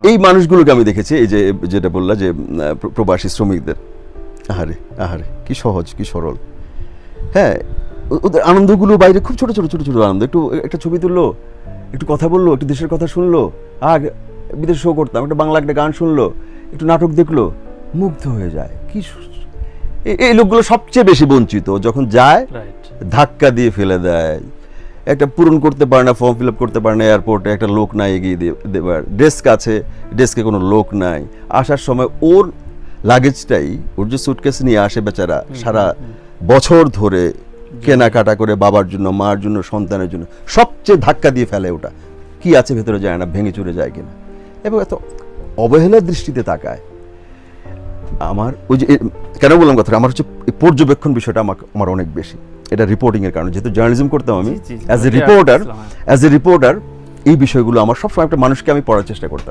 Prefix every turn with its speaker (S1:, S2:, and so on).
S1: এই মানুষগুলোকে আমি দেখেছি, এই যে যেটা বললা যে প্রবাসী শ্রমিকদের, আহারে আহারে কি সহজ কি সরল। হ্যাঁ, ওদের আনন্দগুলো বাইরে খুব ছোট ছোট ছোট ছোট আনন্দ। একটু একটা ছবি তুললো, একটু কথা বললো, একটু দেশের কথা শুনলো, বিদেশ শো করতাম, একটা বাংলা একটা গান শুনলো, একটু নাটক দেখলো, মুগ্ধ হয়ে যায়। কি এই লোকগুলো সবচেয়ে বেশি বঞ্চিত। যখন যায় ধাক্কা দিয়ে ফেলে দেয়, একটা পূরণ করতে পারে না, ফর্ম ফিল আপ করতে পারে না, এয়ারপোর্টে একটা লোক নাই এগিয়ে দেবার, ডেস্ক আছে, ডেস্কে কোনো লোক নাই, আসার সময় ওর লাগেজটাই, ওর যে সুটকেস নিয়ে আসে বেচারা সারা বছর ধরে কেনাকাটা করে বাবার জন্য, মার জন্য, সন্তানের জন্য, সবচেয়ে ধাক্কা দিয়ে ফেলে ওটা। কি আছে ভেতরে যায় না, ভেঙে চুরে যায় কিনা, এবং এত অবহেলার দৃষ্টিতে তাকায়। আমার ওই যে কেন বললাম কথাটা, আমার হচ্ছে পর্যবেক্ষণ বিষয়টা আমার অনেক বেশি। এটা রিপোর্টিং এর কারণে, যেহেতু জার্নালিজম করতাম আমি, অ্যাজ এ রিপোর্টার এই বিষয়গুলো আমার সবসময় একটা মানুষকে আমি পড়ার চেষ্টা করতাম।